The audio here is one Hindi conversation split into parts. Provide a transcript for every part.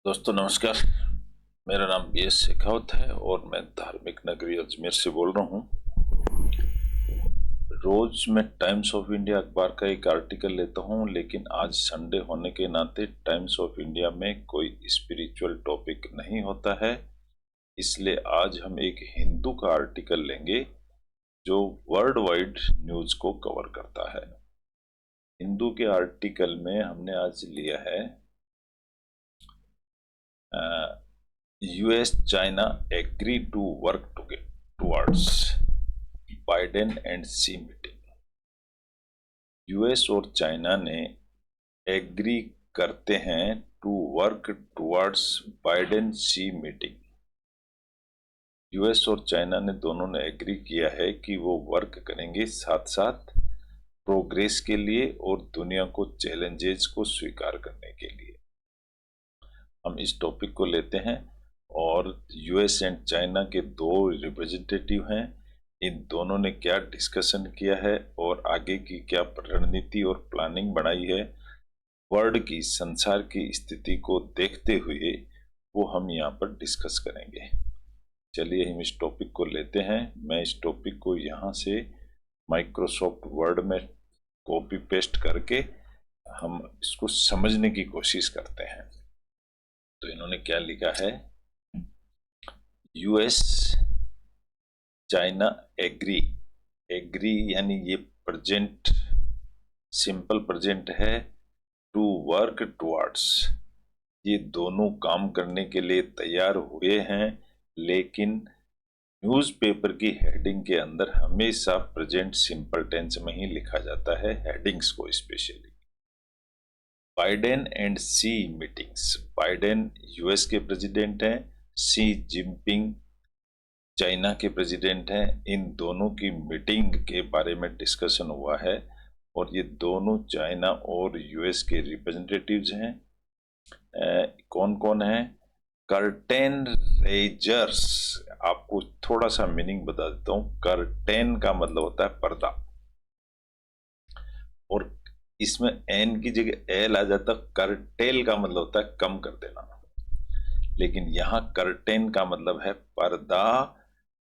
दोस्तों नमस्कार। मेरा नाम BS शेखावत है और मैं धार्मिक नगरी अजमेर से बोल रहा हूँ। रोज मैं टाइम्स ऑफ इंडिया अखबार का एक आर्टिकल लेता हूँ, लेकिन आज संडे होने के नाते टाइम्स ऑफ इंडिया में कोई स्पिरिचुअल टॉपिक नहीं होता है, इसलिए आज हम एक हिंदू का आर्टिकल लेंगे जो वर्ल्ड वाइड न्यूज को कवर करता है। हिंदू के आर्टिकल में हमने आज लिया है US China agree to work towards Biden and Xi meeting. US और चाइना ने एग्री करते हैं to work towards Biden Xi meeting. US और चाइना ने दोनों ने एग्री किया है कि वो वर्क करेंगे साथ साथ प्रोग्रेस के लिए और दुनिया को चैलेंजेस को स्वीकार करने के लिए। हम इस टॉपिक को लेते हैं और यूएस एंड चाइना के दो रिप्रेजेंटेटिव हैं। इन दोनों ने क्या डिस्कशन किया है और आगे की क्या रणनीति और प्लानिंग बनाई है वर्ल्ड की, संसार की स्थिति को देखते हुए, वो हम यहाँ पर डिस्कस करेंगे। चलिए हम इस टॉपिक को लेते हैं। मैं इस टॉपिक को यहाँ से माइक्रोसॉफ्ट वर्ड में कॉपी पेस्ट करके हम इसको समझने की कोशिश करते हैं। तो इन्होंने क्या लिखा है, यूएस चाइना एग्री। एग्री यानी ये प्रेजेंट, सिंपल प्रेजेंट है। टू वर्क टुवर्ड्स, ये दोनों काम करने के लिए तैयार हुए हैं, लेकिन न्यूज़पेपर की हेडिंग के अंदर हमेशा प्रेजेंट सिंपल टेंस में ही लिखा जाता है, हेडिंग्स को specially. Biden and Xi meetings. Biden US के प्रेसिडेंट हैं, शी जिनपिंग चाइना के प्रेसिडेंट हैं। इन दोनों की मीटिंग के बारे में डिस्कशन हुआ है और ये दोनों चाइना और यूएस के रिप्रेजेंटेटिव्स हैं। कौन कौन है? Curtain raisers. आपको थोड़ा सा मीनिंग बता देता हूँ। कर्टेन का मतलब होता है पर्दा, और इसमें एन की जगह एल आ जाता। कर्टेल का मतलब होता है कम कर देना, लेकिन यहाँ कर्टेन का मतलब है पर्दा।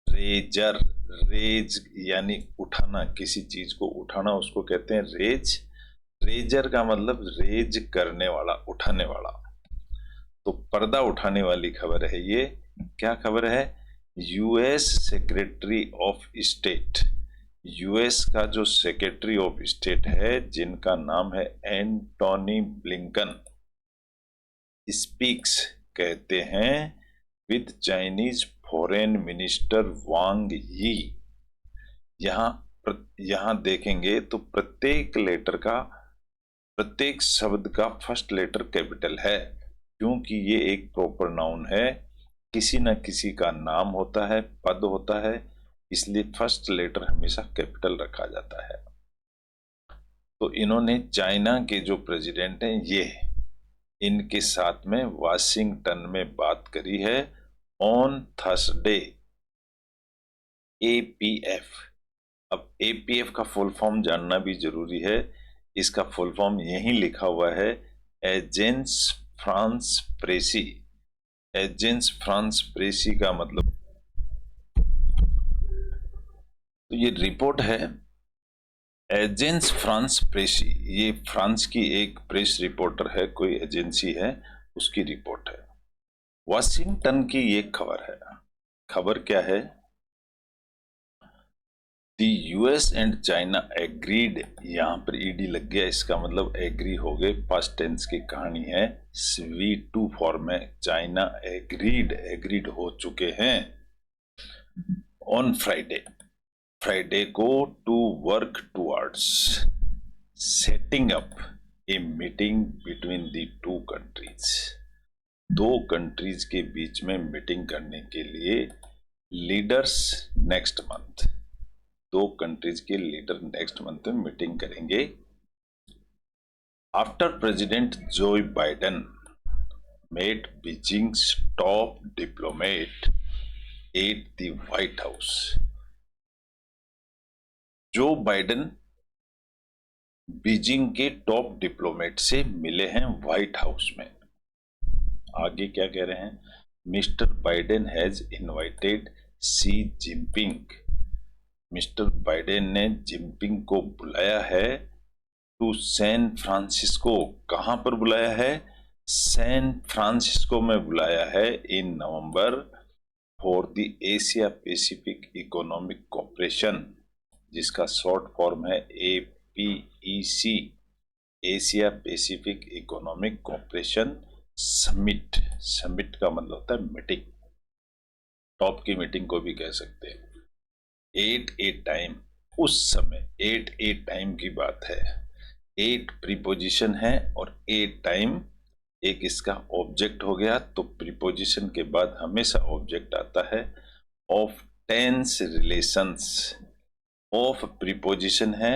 रेजर, रेज यानी उठाना, किसी चीज को उठाना उसको कहते हैं रेज। रेजर का मतलब रेज करने वाला, उठाने वाला। तो पर्दा उठाने वाली खबर है ये। क्या खबर है? US secretary of state, US का जो सेक्रेटरी ऑफ स्टेट है जिनका नाम है एंटोनी ब्लिंकन, स्पीक्स, कहते हैं विद चाइनीज फॉरेन मिनिस्टर वांग यी। यहां देखेंगे तो प्रत्येक लेटर का, प्रत्येक शब्द का फर्स्ट लेटर कैपिटल है, क्योंकि ये एक प्रॉपर नाउन है। किसी न किसी का नाम होता है, पद होता है, इसलिए फर्स्ट लेटर हमेशा कैपिटल रखा जाता है। तो इन्होंने चाइना के जो प्रेसिडेंट हैं ये, इनके साथ में वाशिंगटन में बात करी है ऑन थर्सडे। APF। अब APF का फुल फॉर्म जानना भी जरूरी है। इसका फुल फॉर्म यहीं लिखा हुआ है, एजेंस फ्रांस प्रेसी। एजेंस फ्रांस प्रेसी का मतलब, तो ये रिपोर्ट है एजेंस फ्रांस प्रेसी। ये फ्रांस की एक प्रेस रिपोर्टर है, कोई एजेंसी है, उसकी रिपोर्ट है। वाशिंगटन की ये खबर है। खबर क्या है? दी यूएस एंड चाइना एग्रीड। यहां पर ईडी लग गया, इसका मतलब एग्री हो गए, पास्ट टेंस की कहानी है। V2 फॉर्म में चाइना एग्रीड, एग्रीड हो चुके हैं ऑन फ्राइडे, फ्राइडे को, to work towards setting up a meeting between the two countries. दो कंट्रीज के बीच में मीटिंग करने के लिए लीडर्स नेक्स्ट मंथ, दो कंट्रीज के लीडर नेक्स्ट मंथ में मीटिंग करेंगे। After president Joe Biden met Beijing's top diplomat at the White House. Joe Biden Beijing के टॉप डिप्लोमेट से मिले हैं व्हाइट हाउस में। आगे क्या कह रहे हैं, mister Biden has invited Xi Jinping, mister Biden ने जिनपिंग को बुलाया है टू सैन फ्रांसिस्को, कहां पर बुलाया है, सैन फ्रांसिस्को में बुलाया है in November for the Asia Pacific Economic Cooperation, जिसका शॉर्ट फॉर्म है APEC, Asia Pacific Economic Cooperation summit. Summit का मतलब होता है मीटिंग, टॉप की मीटिंग को भी कह सकते हैं। एट ए टाइम, उस समय, एट ए टाइम की बात है, 8 प्रीपोजिशन है और ए टाइम एक इसका ऑब्जेक्ट हो गया, तो प्रीपोजिशन के बाद हमेशा ऑब्जेक्ट आता है। Of tense relations, of preposition है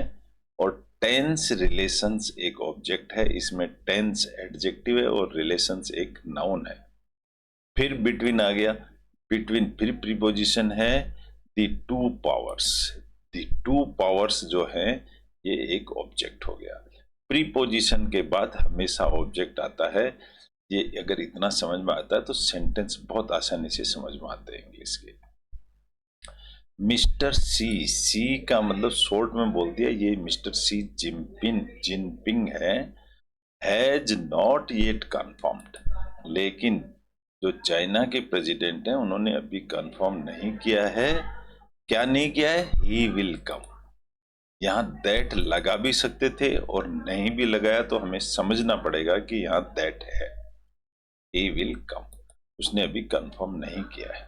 और टेंस रिलेशंस एक ऑब्जेक्ट है, इसमें टेंस एडजेक्टिव है और रिलेशंस एक नाउन है। फिर बिटवीन आ गया, बिटवीन फिर प्रीपोजिशन है दी टू पावर्स, दी टू पावर्स जो है ये एक ऑब्जेक्ट हो गया। प्रीपोजिशन के बाद हमेशा ऑब्जेक्ट आता है, ये अगर इतना समझ में आता है तो सेंटेंस बहुत आसानी से समझ में आते हैं इंग्लिश के। मिस्टर सी, सी का मतलब शॉर्ट में बोल दिया, ये mister C Jinping, Jinping has not yet confirmed, लेकिन जो चाइना के प्रेसिडेंट हैं उन्होंने अभी कंफर्म नहीं किया है। क्या नहीं किया है, ही विल कम। यहां दैट लगा भी सकते थे और नहीं भी लगाया तो हमें समझना पड़ेगा कि यहां दैट है, ही विल कम, उसने अभी कंफर्म नहीं किया है।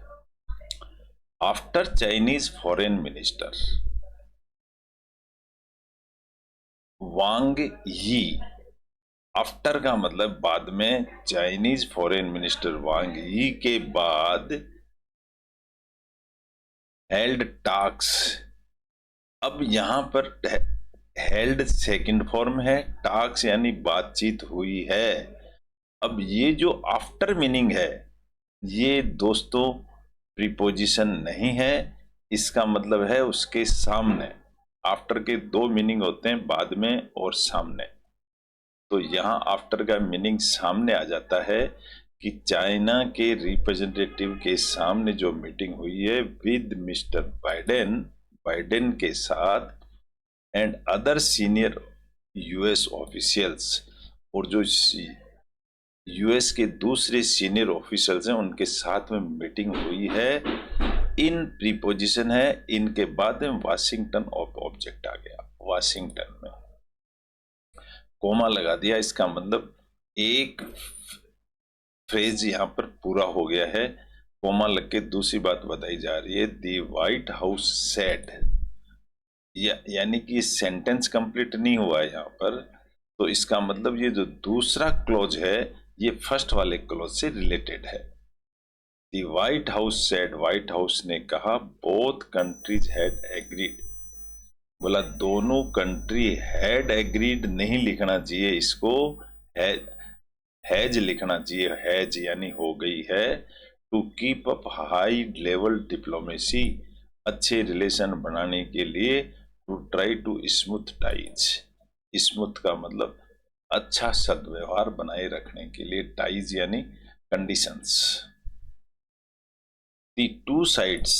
आफ्टर चाइनीज फॉरेन मिनिस्टर वांग यी, आफ्टर का मतलब बाद में, चाइनीज फॉरेन मिनिस्टर वांग यी के बाद हेल्ड टॉक्स, अब यहां पर हेल्ड सेकंड फॉर्म है, टॉक्स यानी बातचीत हुई है। अब ये जो आफ्टर मीनिंग है ये दोस्तों प्रीपोजिशन नहीं है, इसका मतलब है उसके सामने। आफ्टर के दो मीनिंग होते हैं, बाद में और सामने, तो यहां आफ्टर का मीनिंग सामने आ जाता है कि चाइना के रिप्रेजेंटेटिव के सामने जो मीटिंग हुई है विद मिस्टर बाइडेन, बाइडेन के साथ, and other senior US officials, और जो यूएस के दूसरे सीनियर ऑफिशियल्स हैं उनके साथ में मीटिंग हुई है। इन प्रीपोजिशन है, इनके बाद में वाशिंगटन ऑब्जेक्ट आ गया, वाशिंगटन में कोमा लगा दिया, इसका मतलब एक फ्रेज यहां पर पूरा हो गया है, कोमा लग के दूसरी बात बताई जा रही है। दी व्हाइट हाउस सेड, यानी कि सेंटेंस कंप्लीट नहीं हुआ है यहां पर, तो इसका मतलब ये जो दूसरा क्लोज है ये फर्स्ट वाले क्लोज से रिलेटेड है। The White House said, White House ने कहा, बोथ कंट्रीज हैड एग्रीड, बोला दोनों कंट्री हैड एग्रीड नहीं लिखना चाहिए इसको, हैज लिखना चाहिए, हैज यानी हो गई है, to keep up high level diplomacy, अच्छे रिलेशन बनाने के लिए, to try to smooth ties, smooth का मतलब अच्छा सद्व्यवहार बनाए रखने के लिए, टाइज यानी कंडीशंस। दी टू साइड्स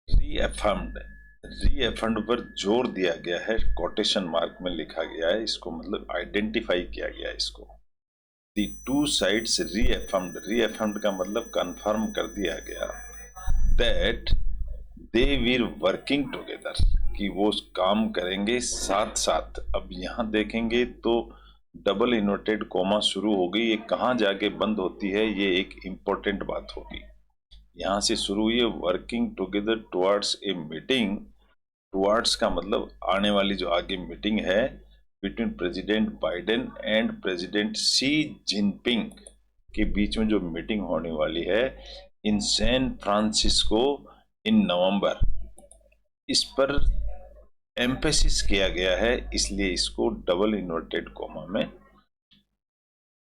रीअफर्म्ड, रीअफर्म्ड पर जोर दिया गया है, कोटेशन मार्क में लिखा गया है, इसको मतलब आइडेंटिफाई किया गया है इसको। दी टू साइड्स रीअफर्म्ड, रीअफर्म्ड का मतलब कंफर्म कर दिया गया, that they Veer working together, कि वो काम करेंगे साथ साथ। अब यहां देखेंगे तो डबल इन्वर्टेड कोमा शुरू हो गई, ये कहां जाके बंद होती है, ये एक इंपॉर्टेंट बात होगी। यहां से शुरू हुई है working together towards a meeting, towards का मतलब आने वाली जो आगे मीटिंग है between president Biden and president Xi Jinping के बीच में जो मीटिंग होने वाली है इन सैन फ्रांसिस्को इन नवंबर, इस पर एम्फेसिस किया गया है, इसलिए इसको डबल इन्वर्टेड कोमा में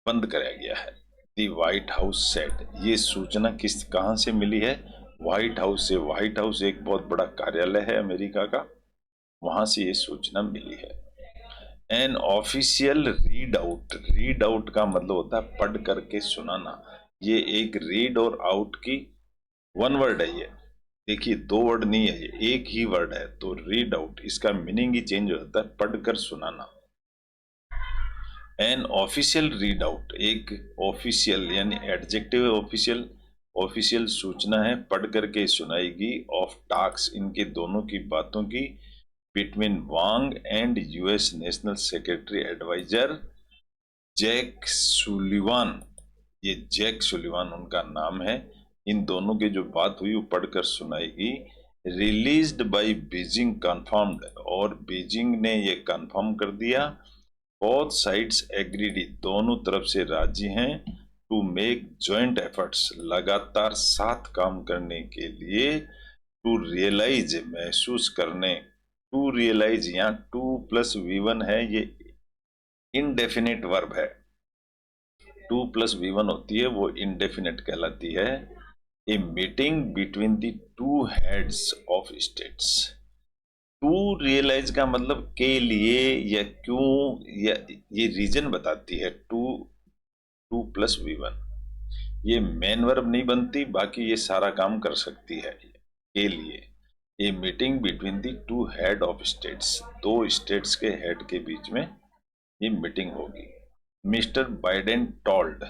बंद कराया गया है। दी व्हाइट हाउस सेड, ये सूचना कहां से मिली है, व्हाइट हाउस से। व्हाइट हाउस एक बहुत बड़ा कार्यालय है अमेरिका का, वहां से ये सूचना मिली है। An official read out, read out का मतलब होता है पढ़ करके सुनाना। ये एक रीड और आउट की वन वर्ड है ये, देखिए दो वर्ड नहीं है, ये एक ही वर्ड है। तो रीड आउट इसका मीनिंग ही चेंज हो जाता है, पढ़कर सुनाना। एन ऑफिशियल रीड आउट एक ऑफिशियल यानी एडजेक्टिव है ऑफिशियल, ऑफिशियल सूचना है पढ़ करके सुनाएगी ऑफ टॉक्स इनके दोनों की बातों की, between Wang and US national secretary adviser Jack Sullivan. ये जैक सुलिवान उनका नाम है। इन दोनों की जो बात हुई वो पढ़कर सुनाएगी। रिलीज्ड बाय बीजिंग कंफर्म्ड, और बीजिंग ने ये कंफर्म कर दिया। बोथ साइड्स एग्रीड, दोनों तरफ से राजी हैं। टू मेक जॉइंट एफर्ट्स, लगातार साथ काम करने के लिए। टू रियलाइज, महसूस करने। टू रियलाइज यहाँ टू प्लस V1 है, ये इनडेफिनिट वर्ब है। टू प्लस V1 होती है वो इनडेफिनिट कहलाती है। A meeting between the two heads of states. To realise का मतलब के लिए या क्यों, या ये रीजन बताती है। टू, टू प्लस V1 ये मेन वर्ब नहीं बनती, बाकी ये सारा काम कर सकती है के लिए। A meeting between the two head of states, दो स्टेट्स के हेड के बीच में ये मीटिंग होगी। Mister Biden told,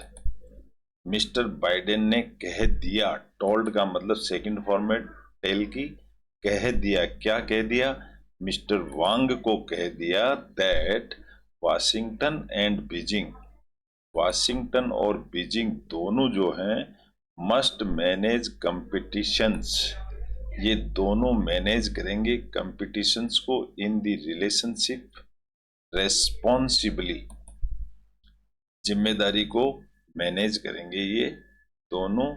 Mister Biden ने कह दिया। टोल्ड का मतलब सेकंड फॉर्मेट टेल की, कह दिया, क्या कह दिया? मिस्टर वांग को कह दिया that Washington and Beijing, Washington और बीजिंग दोनों जो हैं मस्ट मैनेज कंपटीशंस, ये दोनों मैनेज करेंगे कंपटीशंस को इन द रिलेशनशिप रेस्पॉन्सिबली, जिम्मेदारी को मैनेज करेंगे ये दोनों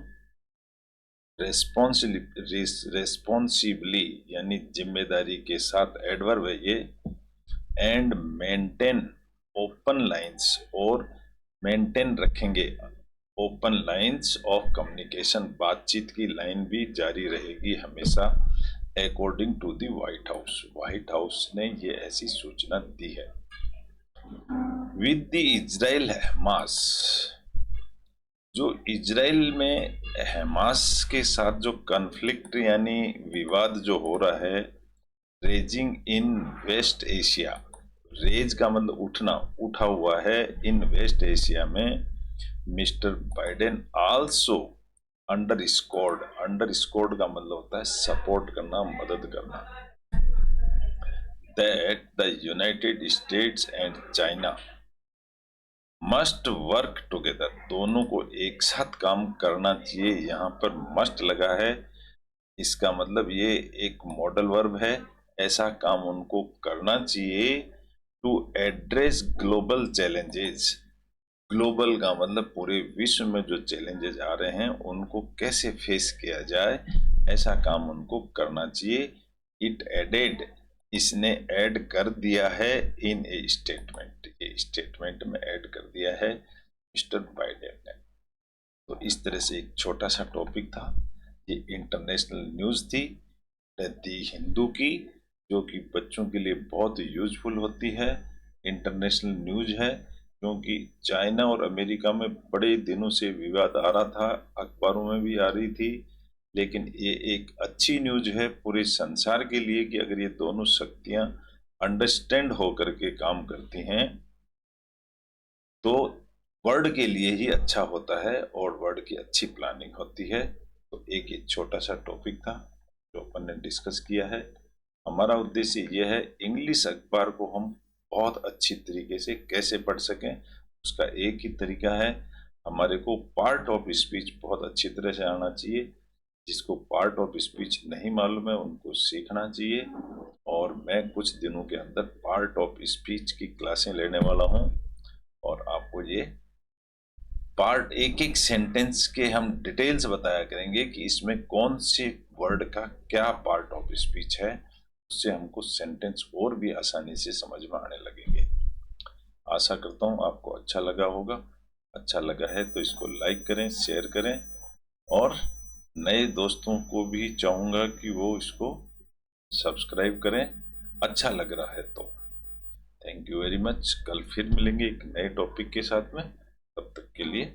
रेस्पॉन्सिबली यानी जिम्मेदारी के साथ, एडवर्ब है ये। एंड मेंटेन ओपन लाइंस, और मेंटेन रखेंगे ओपन लाइंस ऑफ कम्युनिकेशन, बातचीत की लाइन भी जारी रहेगी हमेशा। According to the White House, White House ने ये ऐसी सूचना दी है। विद द इजराइल हमास, जो इजराइल में हमास के साथ जो कन्फ्लिक्ट यानी विवाद जो हो रहा है, रेजिंग इन वेस्ट एशिया, रेज का मतलब उठना, उठा हुआ है इन वेस्ट एशिया में। Mister Biden also under scored, under scored का मतलब होता है सपोर्ट करना, मदद करना। That the United states and China must work together, दोनों को एक साथ काम करना चाहिए। यहाँ पर मस्ट लगा है, इसका मतलब ये एक मॉडल वर्ब है, ऐसा काम उनको करना चाहिए। To address global challenges, global का मतलब पूरे विश्व में जो चैलेंजेस आ रहे हैं उनको कैसे फेस किया जाए, ऐसा काम उनको करना चाहिए। इट एडेड, इसने ऐड कर दिया है इन ए स्टेटमेंट, ये स्टेटमेंट में ऐड कर दिया है मिस्टर बाइडेन ने। तो इस तरह से एक छोटा सा टॉपिक था, ये इंटरनेशनल न्यूज़ थी दी हिंदू की, जो कि बच्चों के लिए बहुत यूजफुल होती है। इंटरनेशनल न्यूज़ है क्योंकि चाइना और अमेरिका में बड़े दिनों से विवाद आ रहा था, अखबारों में भी आ रही थी, लेकिन ये एक अच्छी न्यूज़ है पूरे संसार के लिए कि अगर ये दोनों शक्तियां अंडरस्टैंड होकर के काम करती हैं तो वर्ल्ड के लिए ही अच्छा होता है और वर्ल्ड की अच्छी प्लानिंग होती है। तो एक ये छोटा सा टॉपिक था जो अपन ने डिस्कस किया है। हमारा उद्देश्य ये है इंग्लिश अखबार को हम बहुत अच्छी तरीके से कैसे पढ़ सकें, उसका एक ही तरीका है, हमारे को पार्ट ऑफ स्पीच बहुत अच्छी तरह से आना चाहिए। जिसको पार्ट ऑफ स्पीच नहीं मालूम है उनको सीखना चाहिए, और मैं कुछ दिनों के अंदर पार्ट ऑफ स्पीच की क्लासें लेने वाला हूं, और आपको ये पार्ट एक एक सेंटेंस के हम डिटेल्स बताया करेंगे कि इसमें कौन से वर्ड का क्या पार्ट ऑफ स्पीच है, उससे हमको सेंटेंस और भी आसानी से समझ में आने लगेंगे। आशा करता हूँ आपको अच्छा लगा होगा। अच्छा लगा है तो इसको लाइक करें, शेयर करें, और नए दोस्तों को भी चाहूँगा कि वो इसको सब्सक्राइब करें, अच्छा लग रहा है तो। Thank you very much. कल फिर मिलेंगे एक नए टॉपिक के साथ में, तब तक के लिए